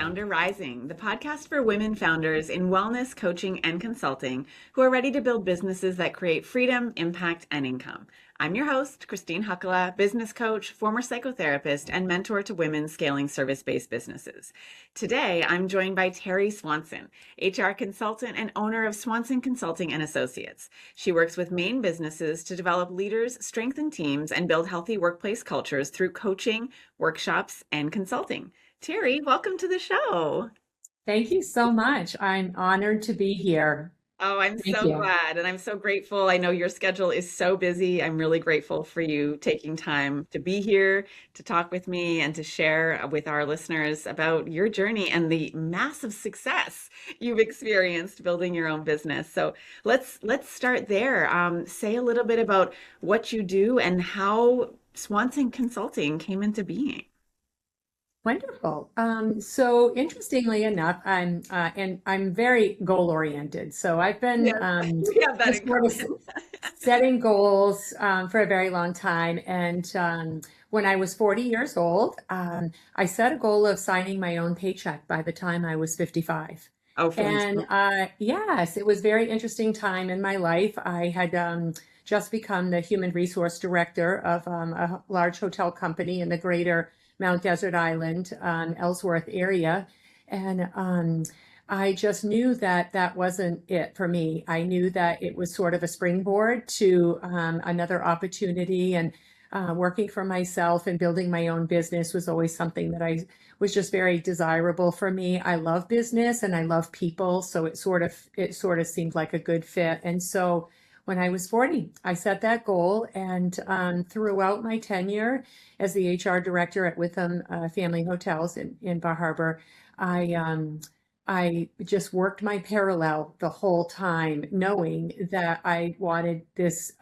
FoundHer Rising, the podcast for women founders in wellness, coaching, and consulting who are ready to build businesses that create freedom, impact, and income. I'm your host, Christine Hakkola, business coach, former psychotherapist, and mentor to women scaling service-based businesses. Today, I'm joined by Terri Swanson, HR consultant and owner of Swanson Consulting and Associates. She works with Maine businesses to develop leaders, strengthen teams, and build healthy workplace cultures through coaching, workshops, and consulting. Terri, welcome to the show. Thank you so much. I'm honored to be here. Oh, I'm Thank so you. glad and I'm so grateful. I know your schedule is so busy. I'm really grateful for you taking time to be here, to talk with me, and to share with our listeners about your journey and the massive success you've experienced building your own business. So let's start there. Say a little bit about what you do and how Swanson Consulting came into being. Wonderful. So interestingly enough, I'm very goal oriented. So I've been Yes, we have that just in sort of common. setting goals for a very long time. And when I was 40 years old, I set a goal of signing my own paycheck by the time I was 55. Oh, And fantastic. yes, it was a very interesting time in my life. I had just become the human resource director of a large hotel company in the greater Mount Desert Island, Ellsworth area. And I just knew that that wasn't it for me. I knew that it was sort of a springboard to another opportunity, and working for myself and building my own business was always something that I was just very desirable for me. I love business and I love people, so it sort of seemed like a good fit. And so when I was 40, I set that goal, and throughout my tenure as the HR director at Witham Family Hotels in Bar Harbor, I I just worked my parallel the whole time, knowing that I wanted this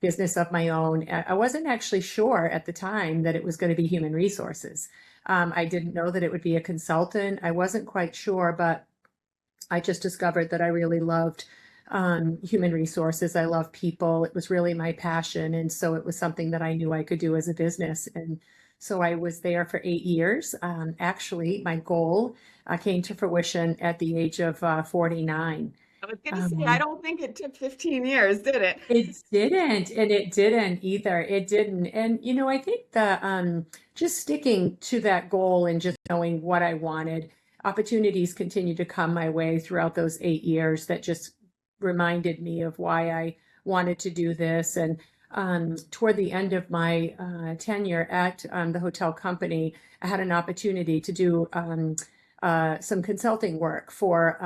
business of my own. I wasn't actually sure at the time that it was going to be human resources. I didn't know that it would be a consultant. I wasn't quite sure, but I just discovered that I really loved human resources. I love people. It was really my passion. And so it was something that I knew I could do as a business. And so I was there for 8 years. Actually, my goal came to fruition at the age of 49. I was going to say, I Um, don't think it took 15 years, did it? it didn't, and it didn't either. It didn't. And, I think that just sticking to that goal and just knowing what I wanted, opportunities continued to come my way throughout those 8 years that just reminded me of why I wanted to do this. And toward the end of my tenure at the hotel company, I had an opportunity to do some consulting work for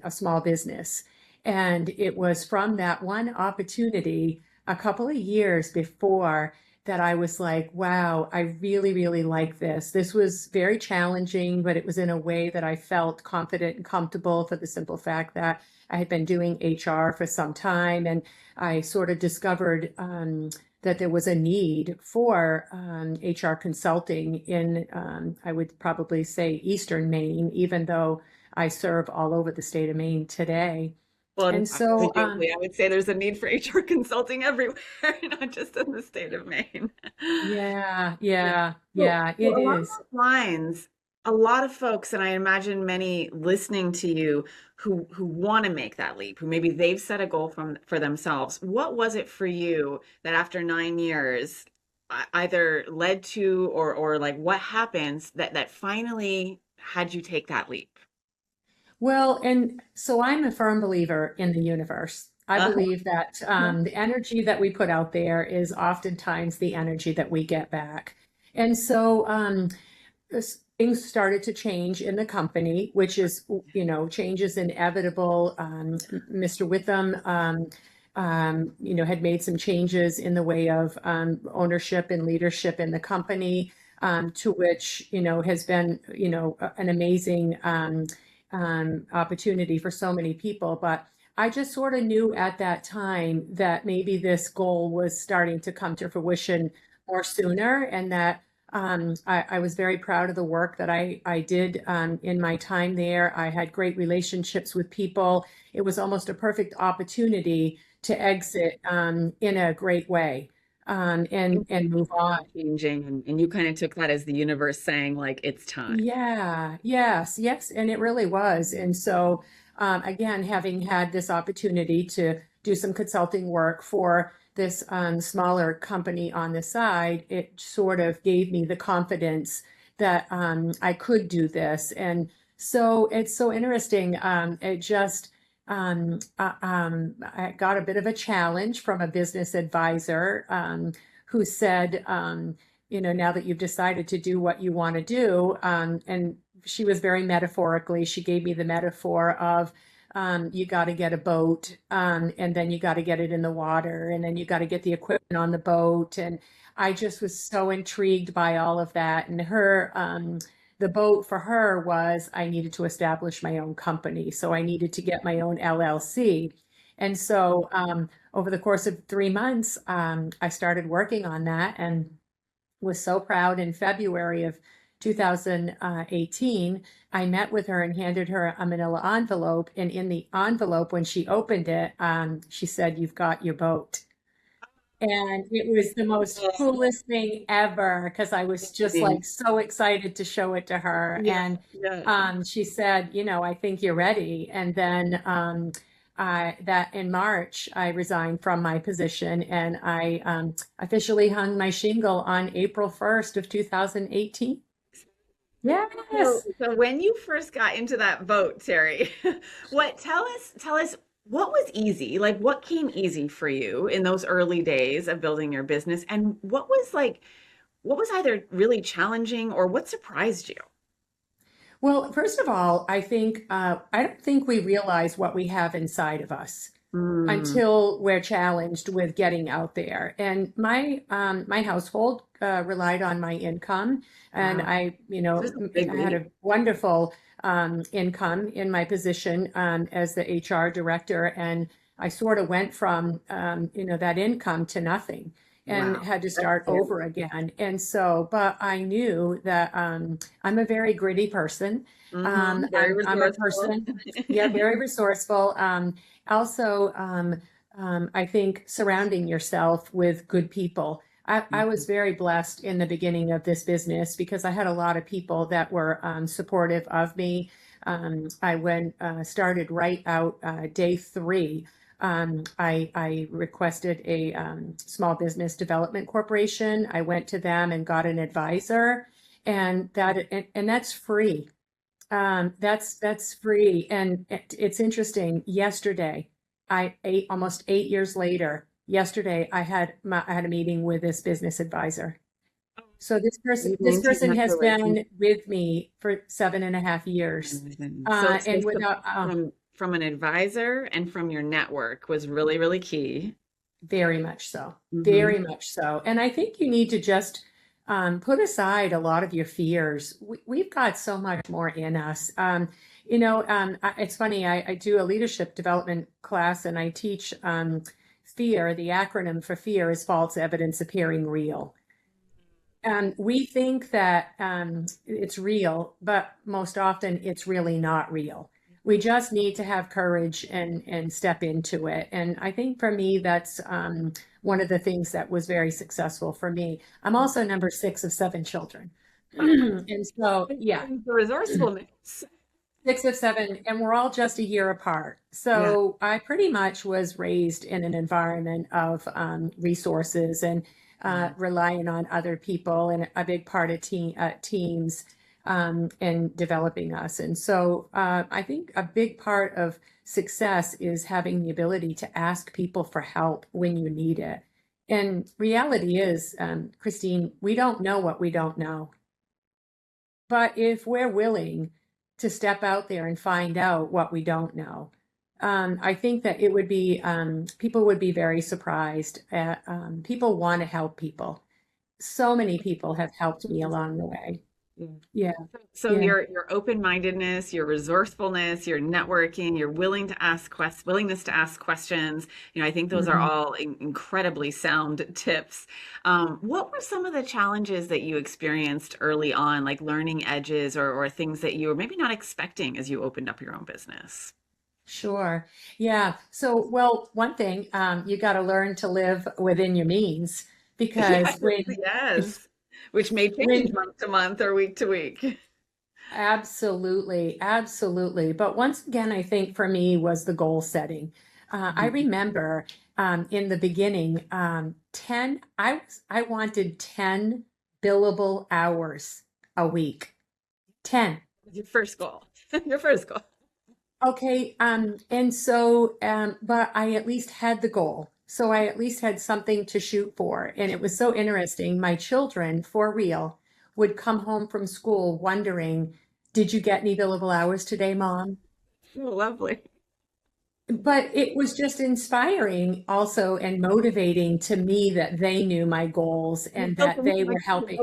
a small business. And it was from that one opportunity a couple of years before that I was like, wow, I really, really like this. This was very challenging, but it was in a way that I felt confident and comfortable for the simple fact that I had been doing HR for some time. And I sort of discovered that there was a need for HR consulting in, I would probably say, Eastern Maine, even though I serve all over the state of Maine today. Well, and And so, arguably, I would say there's a need for HR consulting everywhere, not just in the state of Maine. yeah, Yeah. yeah, So, yeah, so it along is. those lines, a lot of folks, and I imagine many listening to you who want to make that leap, who maybe they've set a goal for themselves. What was it for you that after 9 years either led to or like what happens that finally had you take that leap? Well, and so I'm a firm believer in the universe. I Uh-huh. believe that the energy that we put out there is oftentimes the energy that we get back. And so things started to change in the company, which is, change is inevitable. Mr. Witham, had made some changes in the way of ownership and leadership in the company, to which, has been, an amazing opportunity for so many people. But I just sort of knew at that time that maybe this goal was starting to come to fruition more sooner, and that I was very proud of the work that I did in my time there. I had great relationships with people. It was almost a perfect opportunity to exit in a great way. and move on. Changing, and you kind of took that as the universe saying, like, it's time. Yeah, yes, and it really was. And so, again, having had this opportunity to do some consulting work for this smaller company on the side, it sort of gave me the confidence that I could do this. And so it's so interesting. I got a bit of a challenge from a business advisor who said, now that you've decided to do what you want to do, and she was very metaphorically, she gave me the metaphor of you got to get a boat, and then you got to get it in the water, and then you got to get the equipment on the boat. And I just was so intrigued by all of that. And the boat for her was I needed to establish my own company. So I needed to get my own LLC. And so over the course of 3 months, I started working on that and was so proud. In February of 2018, I met with her and handed her a manila envelope. And in the envelope, when she opened it, she said, "You've got your boat." And it was the most coolest thing ever because I was just like so excited to show it to her. Yeah, And she said, "I think you're ready." And then that in March, I resigned from my position and I officially hung my shingle on April 1st of 2018. Yes. So when you first got into that boat, Terri, tell us what was easy? Like what came easy for you in those early days of building your business? And what was either really challenging or what surprised you? Well, first of all, I don't think we realize what we have inside of us Mm, until we're challenged with getting out there. And my household relied on my income, and wow. This is a big I had leap. a wonderful income in my position as the HR director, and I sort of went from that income to nothing. And Wow. had to That's start scary. over again. And so, but I knew that I'm a very gritty person. Very I'm a resourceful. person, yeah, very resourceful. Also, I think surrounding yourself with good people. I was very blessed in the beginning of this business because I had a lot of people that were supportive of me. Started right out day 3. I requested a small business development corporation. I went to them and got an advisor, and that's free. That's free. And it's interesting. Yesterday, almost 8 years later, yesterday I had a meeting with this business advisor. So You this maintain person that has relationship. been with me for 7.5 years. So And support without, from an advisor and from your network was really, really key. Very much so. Hmm. Very much so. And I think you need to just put aside a lot of your fears. We've got so much more in us. It's funny, I do a leadership development class and I teach fear. The acronym for fear is false evidence appearing real. We think that it's real, but most often it's really not real. We just need to have courage and step into it. And I think for me, that's one of the things that was very successful for me. I'm also number 6 of 7 children. And so, yeah, The resourcefulness. 6 of 7, and we're all just a year apart. Yeah. So I pretty much was raised in an environment of resources and relying on other people, and a big part of teams and developing us. And so I think a big part of success is having the ability to ask people for help when you need it. And reality is, Christine, we don't know what we don't know. But if we're willing to step out there and find out what we don't know, I think that it would be, people would be very surprised at, people want to help people. So many people have helped me along the way. Yeah. Yeah, So yeah. your open-mindedness, your resourcefulness, your networking, your willingness to ask questions, I think those are Mhm. all incredibly sound tips. What were some of the challenges that you experienced early on, like learning edges or things that you were maybe not expecting as you opened up your own business? Sure. Yeah. So, well, one thing, you got to learn to live within your means. because Yes, yes. Which may change when month to month or week to week. absolutely, absolutely. But once again, I think for me was the goal setting. I Mhm. remember in the beginning, 10, I wanted 10 billable hours a week. 10. Your first goal. Your first goal. Okay, and so, but I at least had the goal. So I at least had something to shoot for. And it was so interesting. My children, for real, would come home from school wondering, did you get any billable hours today, Mom? Oh, lovely. But it was just inspiring also and motivating to me that they knew my goals and that they were helping.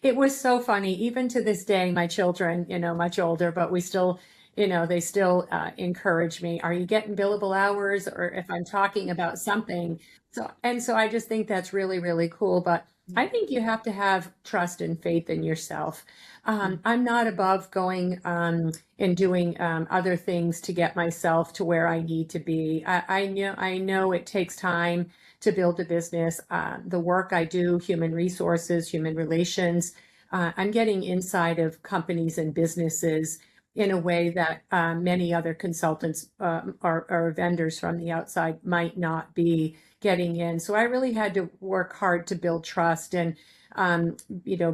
It was so funny. Even to this day, my children, much older, but we still, they still encourage me. Are you getting billable hours? Or if I'm talking about something. So I just think that's really, really cool. But I think you have to have trust and faith in yourself. I'm not above going and doing other things to get myself to where I need to be. I know it takes time to build a business. The work I do, human resources, human relations, I'm getting inside of companies and businesses in a way that many other consultants or vendors from the outside might not be getting in. So I really had to work hard to build trust and,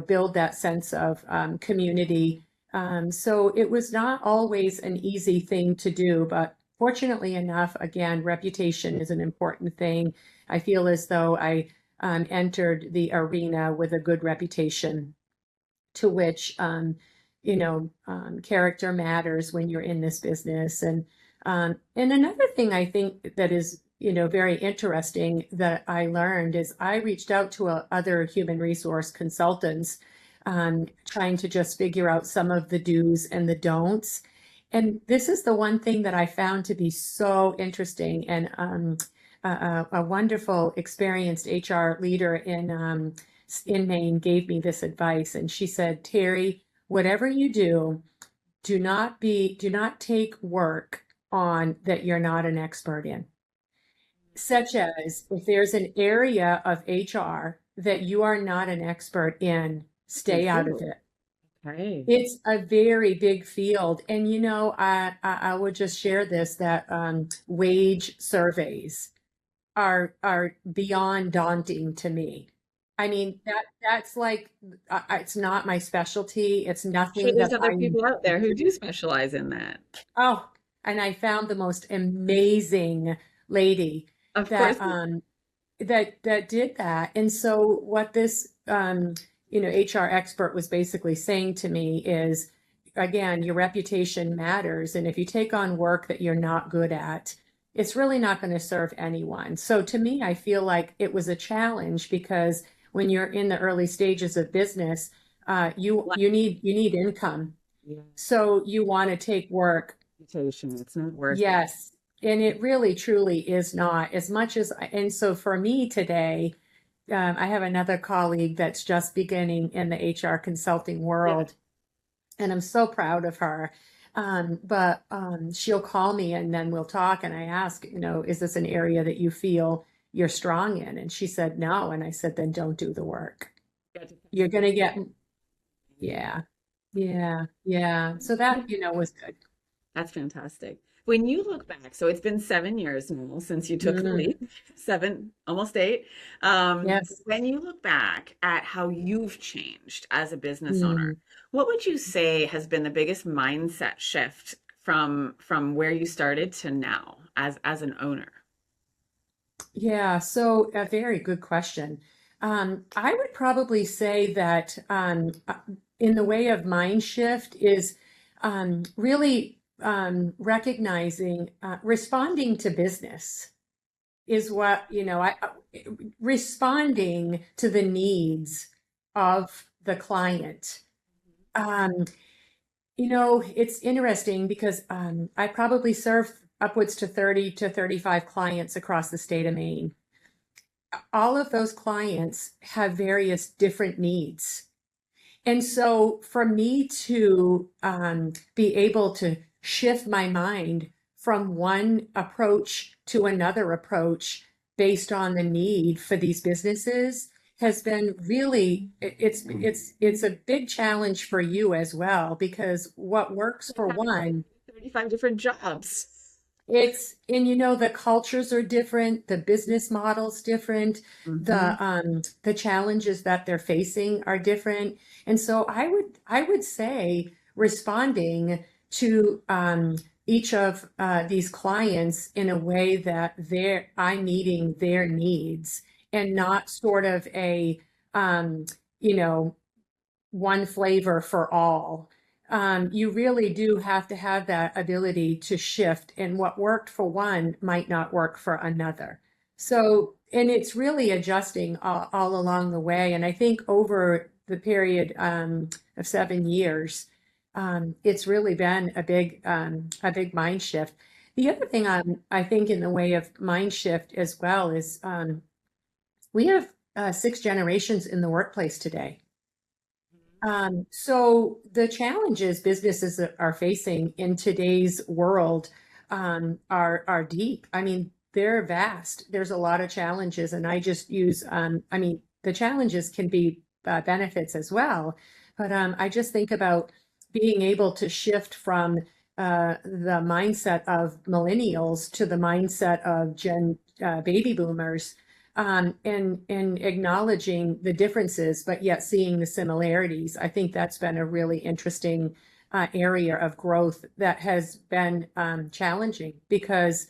build that sense of community. So it was not always an easy thing to do, but fortunately enough, again, reputation is an important thing. I feel as though I entered the arena with a good reputation, to which character matters when you're in this business. And another thing I think that is very interesting that I learned is I reached out to other human resource consultants, trying to just figure out some of the do's and the don'ts. And this is the one thing that I found to be so interesting, and a wonderful, experienced HR leader in Maine gave me this advice, and she said, "Terri, whatever you do not take work on that you're not an expert in. Such as if there's an area of HR that you are not an expert in, Big stay out of deal. it." Okay. It's a very big field. And I would just share this, that wage surveys are beyond daunting to me. I mean, that's like it's not my specialty. It's Sure, nothing there's that other I people out there who do specialize in that. oh, and I found the most amazing lady Of course. that that did that. And so what this HR expert was basically saying to me is, again, your reputation matters, and if you take on work that you're not good at, it's really not going to serve anyone. So to me, I feel like it was a challenge, because when you're in the early stages of business, you need income. Yeah, So you want to take work. reputation, it's not worth it. Yes. And it really truly is not as much as, and so for me today, I have another colleague that's just beginning in the HR consulting Yeah. world, and I'm so proud of her. But she'll call me and then we'll talk, and I ask, is this an area that you feel you're strong in? And she said, no. And I said, then don't do the work. Got to You're going to get, find yeah, yeah, yeah. So that, it. was good. That's fantastic. When you look back, so it's been 7 years now since you took the Mm, leap, seven, almost eight. yes. When you look back at how you've changed as a business owner, Mm. what would you say has been the biggest mindset shift from where you started to now as an owner? Yeah, so a very good question. I would probably say that in the way of mind shift is really recognizing, responding to business is what, responding to the needs of the client. Um, it's interesting because I probably serve upwards to 30 to 35 clients across the state of Maine. All of those clients have various different needs. And so for me to be able to shift my mind from one approach to another approach based on the need for these businesses has been really, it's a big challenge for you as well, because what works for Having one, 35 different jobs. and the cultures are different, the business model's different, Hmm. the challenges that they're facing are different. And so I would say responding to each of these clients in a way that I'm meeting their needs, and not sort of a you know one flavor for all. You really do have to have that ability to shift, and what worked for one might not work for another. So, and it's really adjusting all along the way. And I think over the period of 7 years, it's really been a big mind shift. The other thing I think in the way of mind shift as well is we have 6 generations in the workplace today. So the challenges businesses are facing in today's world are deep. I mean, they're vast. There's a lot of challenges, and I just use. I mean, the challenges can be benefits as well, but I just think about being able to shift from the mindset of millennials to the mindset of Gen baby boomers, and acknowledging the differences, but yet seeing the similarities. I think that's been a really interesting area of growth that has been challenging, because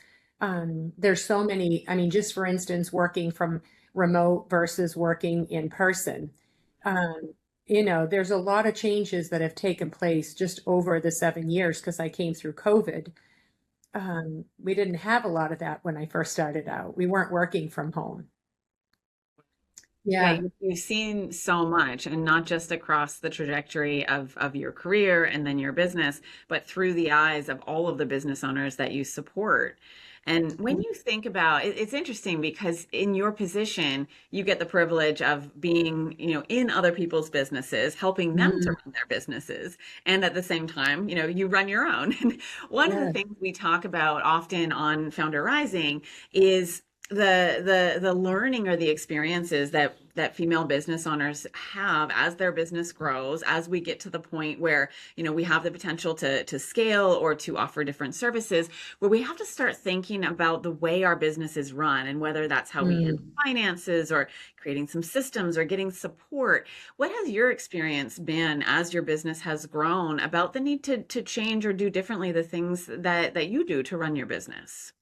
there's so many. I mean, just for instance, working from remote versus working in person. Um, there's a lot of changes that have taken place just over the 7 years, because I came through COVID. We didn't have a lot of that when I first started out. We weren't working from home. Yeah, Yeah. you've seen so much, and not just across the trajectory of your career and then your business, but through the eyes of all of the business owners that you support. And when you think about it, it's interesting because in your position, you get the privilege of being, in other people's businesses, helping them to Mm, run their businesses. And at the same time, you run your own. And one of the yeah. things we talk about often on FoundHer Rising is the learning or the experiences that female business owners have as their business grows, as we get to the point where we have the potential to scale or to offer different services, where we have to start thinking about the way our business is run, and whether that's how we handle Mm. finances or creating some systems or getting support. What has your experience been as your business has grown about the need to change or do differently the things that you do to run your business?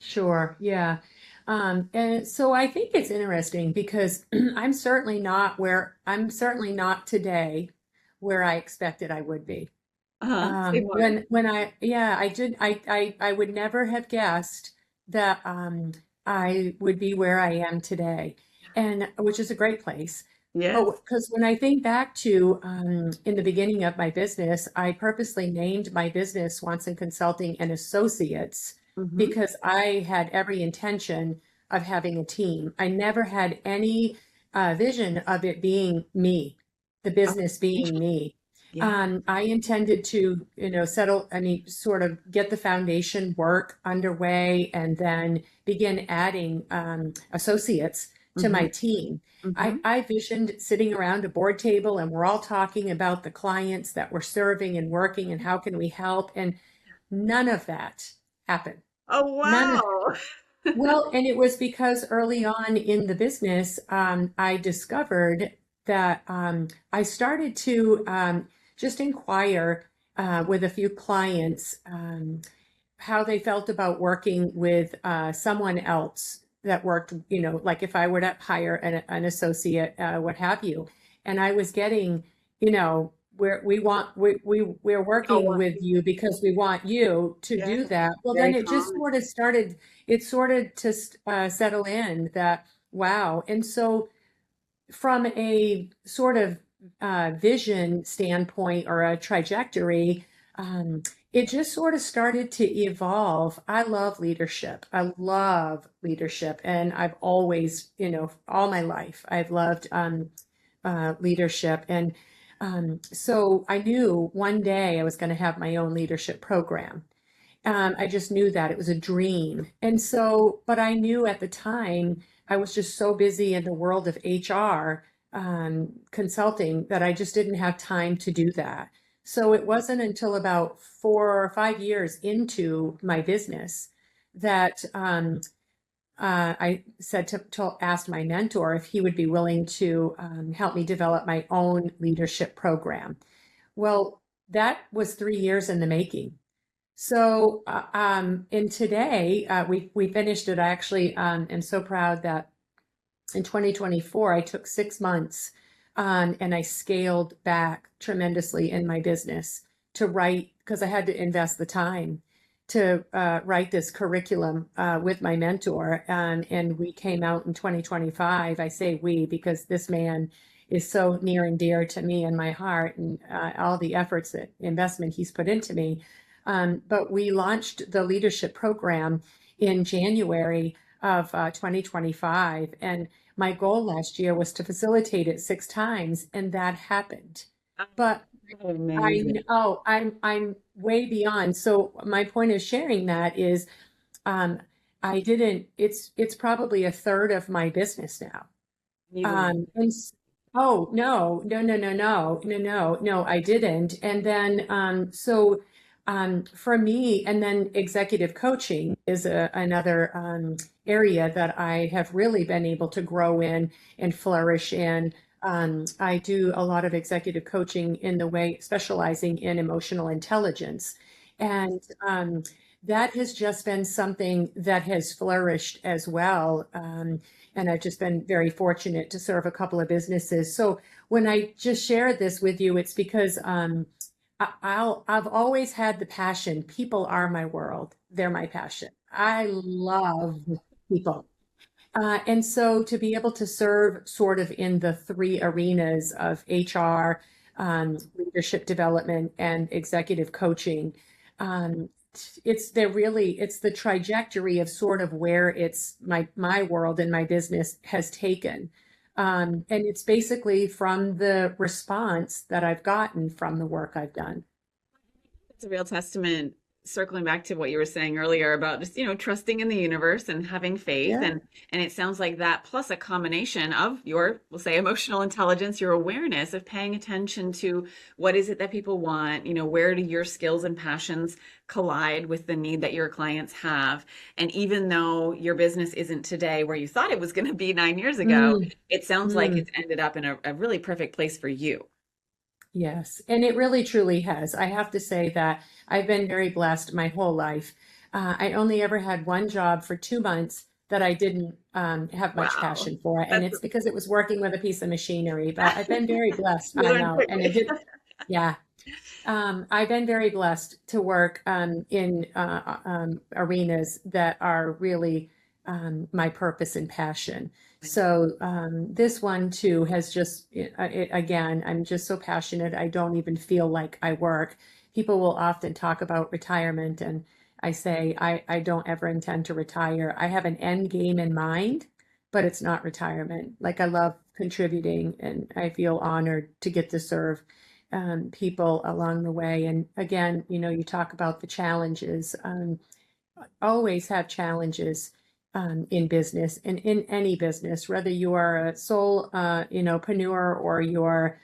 Sure. Yeah. And so I think it's interesting because I'm certainly not today where I expected I would be. Uh-huh. Say more. Yeah, I would never have guessed that I would be where I am today, and which is a great place. But Yes. because when I think back to in the beginning of my business, I purposely named my business Swanson Consulting and Associates, Hmm. because I had every intention of having a team. I never had any vision of it being me, the Oh, business being interesting. me. Yeah. I intended to, sort of get the foundation work underway, and then begin adding associates to Hmm. my team. I, Hmm. I visioned sitting around a board table, and we're all talking about the clients that we're serving and working, and how can we help. And none of that happened. Oh, None of wow. Well, and it was because early on in the business, I discovered that I started to just inquire with a few clients how they felt about working with someone else that worked, like if I were to hire an associate, what have you. And I was getting, we're Oh, working wow. with you because we want you to Yeah. do that. Well, then Very it just common. sort of started, it started to settle in that, wow. And so from a sort of vision standpoint or a trajectory, um, it just sort of started to evolve. I love leadership. I love leadership. And I've always, all my life, I've loved leadership. And so I knew one day I was going to have my own leadership program. I just knew that it was a dream. And so, but I knew at the time I was just so busy in the world of HR consulting that I just didn't have time to do that. So it wasn't until about 4 or 5 years into my business that I said to ask my mentor if he would be willing to help me develop my own leadership program. Well, that was 3 years in the making. So, and today we finished it. I actually am so proud that in 2024 I took 6 months and I scaled back tremendously in my business to write because I had to invest the time to write this curriculum with my mentor, and we came out in 2025. I say we because this man is so near and dear to me and my heart, and all the efforts that investment he's put into me. But we launched the leadership program in January of 2025. And my goal last year was to facilitate it 6 times, and that happened. But I Amazing. know I'm way beyond. So my point of sharing that is I didn't, it's probably a third of my business now. And oh no, I didn't. And then for me, and then executive coaching is another area that I have really been able to grow in and flourish in. I do a lot of executive coaching in the way specializing in emotional intelligence, and that has just been something that has flourished as well. And I've just been very fortunate to serve a couple of businesses. So when I just shared this with you, it's because I've always had the passion. People are my world. They're my passion. I love people. And so to be able to serve sort of in the three arenas of HR, leadership development, and executive coaching, um, it's the trajectory of sort of where it's my world and my business has taken. And it's basically from the response that I've gotten from the work I've done. It's a real testament, circling back to what you were saying earlier about just, trusting in the universe and having faith. Yeah. And it sounds like that plus a combination of your, we'll say, emotional intelligence, your awareness of paying attention to what is it that people want, where do your skills and passions collide with the need that your clients have. And even though your business isn't today where you thought it was going to be 9 years ago, Mm, it sounds like mm. it's ended up in a really perfect place for you. Yes, and it really truly has. I have to say that I've been very blessed my whole life. I only ever had one job for 2 months that I didn't have much Wow. passion for, and That's it's because it was working with a piece of machinery. But I've been very blessed. you I learn know, and it quickly. did. Yeah, I've been very blessed to work in arenas that are really my purpose and passion. So this one too has just, again, I'm just so passionate. I don't even feel like I work. People will often talk about retirement, and I say I don't ever intend to retire. I have an end game in mind, but it's not retirement. Like I love contributing, and I feel honored to get to serve people along the way. And again, you talk about the challenges. Always have challenges in business and in any business, whether you are a sole, preneur or you're,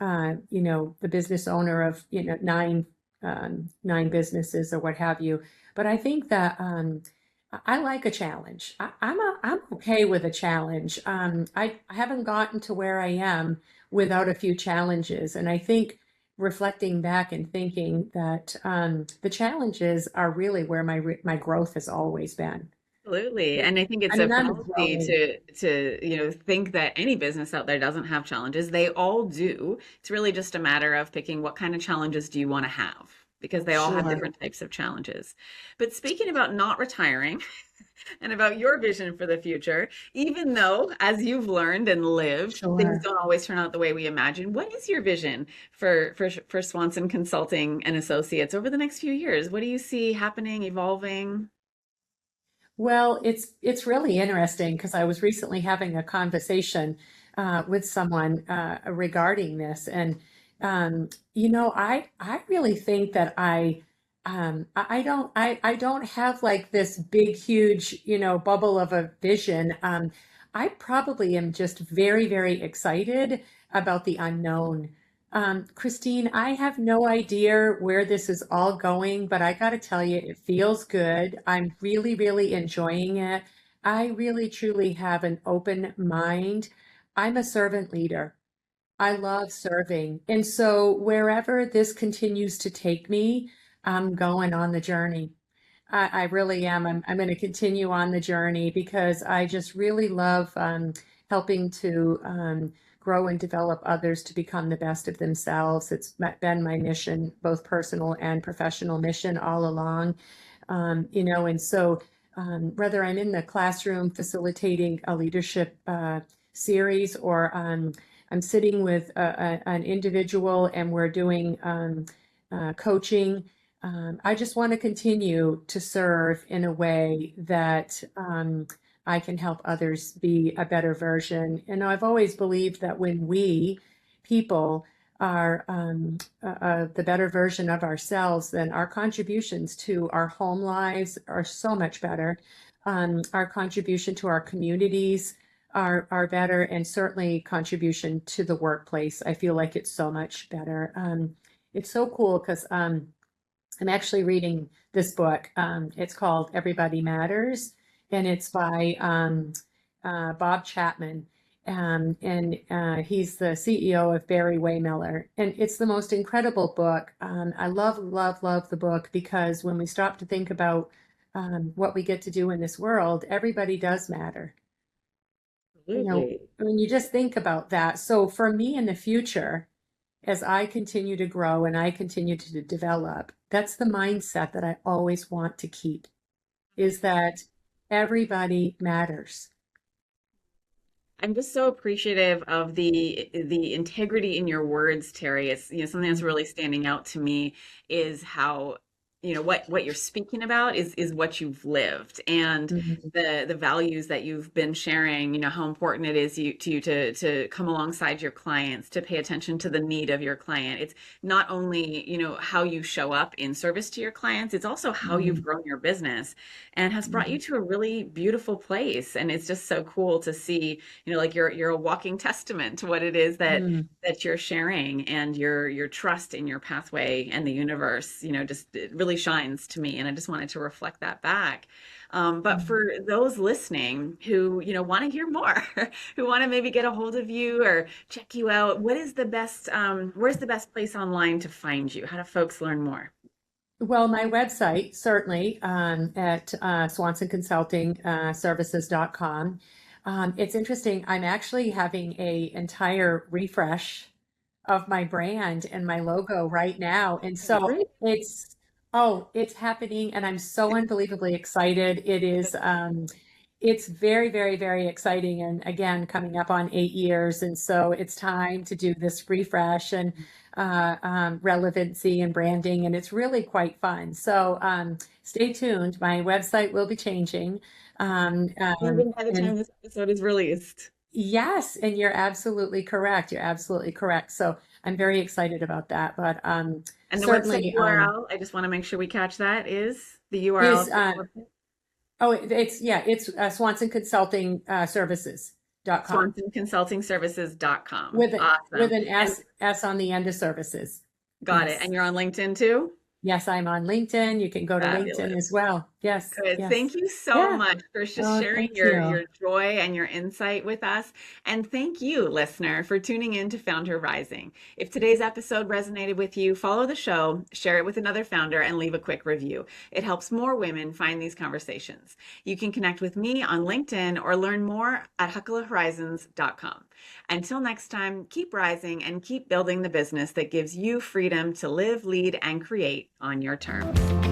the business owner of, nine businesses or what have you. But I think that I like a challenge. I'm okay with a challenge. I haven't gotten to where I am without a few challenges, and I think reflecting back and thinking that the challenges are really where my growth has always been. Absolutely. And I think I it's a mean, I'm fallacy growing. to think that any business out there doesn't have challenges. They all do. It's really just a matter of picking what kind of challenges do you want to have, because they all have Sure, different types of challenges. But speaking about not retiring and about your vision for the future, even though, as you've learned and lived, things sure. don't always turn out the way we imagine, what is your vision for Swanson Consulting and Associates over the next few years? What do you see happening, evolving? Well, it's really interesting because I was recently having a conversation with someone regarding this, and I really think that I don't have like this big, huge, bubble of a vision. I probably am just very, very excited about the unknown. Christine, I have no idea where this is all going, but I got to tell you, it feels good. I'm really, really enjoying it. I really, truly have an open mind. I'm a servant leader. I love serving. And so wherever this continues to take me, I'm going on the journey. I really am. I'm going to continue on the journey because I just really love helping to grow and develop others to become the best of themselves. It's been my mission, both personal and professional mission all along. And so whether I'm in the classroom facilitating a leadership series or I'm sitting with an individual and we're doing coaching. I just want to continue to serve in a way that I can help others be a better version. And I've always believed that when we people are the better version of ourselves, then our contributions to our home lives are so much better. Our contribution to our communities are better, and certainly contribution to the workplace. I feel like it's so much better. It's so cool because I'm actually reading this book. It's called Everybody Matters, and it's by Bob Chapman. And he's the CEO of Barry Waymiller. And it's the most incredible book. I love, love, love the book because when we stop to think about what we get to do in this world, everybody does matter. Absolutely. When you just think about that. So for me in the future, as I continue to grow and I continue to develop, that's the mindset that I always want to keep, is that everybody matters. I'm just so appreciative of the integrity in your words, Terry. It's, something that's really standing out to me is how, what you're speaking about is what you've lived, and Mhm. the values that you've been sharing, how important it is to you to come alongside your clients, to pay attention to the need of your client. It's not only, how you show up in service to your clients, it's also how you've Mhm. grown your business and has brought you Mhm. to a really beautiful place. And it's just so cool to see, like you're a walking testament to what it is Mhm. that you're sharing, and your trust in your pathway and the universe, just it really shines to me. And I just wanted to reflect that back. But Mhm. for those listening who, want to hear more, who want to maybe get a hold of you or check you out, what is the best, where's the best place online to find you? How do folks learn more? Well, my website, certainly, at Swanson Consulting Services.com. It's interesting. I'm actually having a entire refresh of my brand and my logo right now. And so Great. it's happening and I'm so unbelievably excited. It's very, very, very exciting. And again, coming up on 8 years. And so it's time to do this refresh and relevancy and branding. And it's really quite fun. So stay tuned. My website will be changing. Even by the And time this episode is released. yes, and you're absolutely correct. You're absolutely correct. So I'm very excited about that. But And the website certainly URL, I just want to make sure we catch that, is the URL is for the website? it's Swanson Consulting Services.com SwansonConsultingServices.com. with Awesome. an And S on the end of services. got it. Yes. And you're on LinkedIn too? Yes, I'm on LinkedIn. You can go to LinkedIn Fabulous. as well. Yes, Good. yes. Thank you so Yeah. much for just Oh, sharing thank you. your joy and your insight with us. And thank you, listener, for tuning in to FoundHer Rising. If today's episode resonated with you, follow the show, share it with another founder, and leave a quick review. It helps more women find these conversations. You can connect with me on LinkedIn or learn more at hucklehorizons.com. Until next time, keep rising and keep building the business that gives you freedom to live, lead, and create on your terms.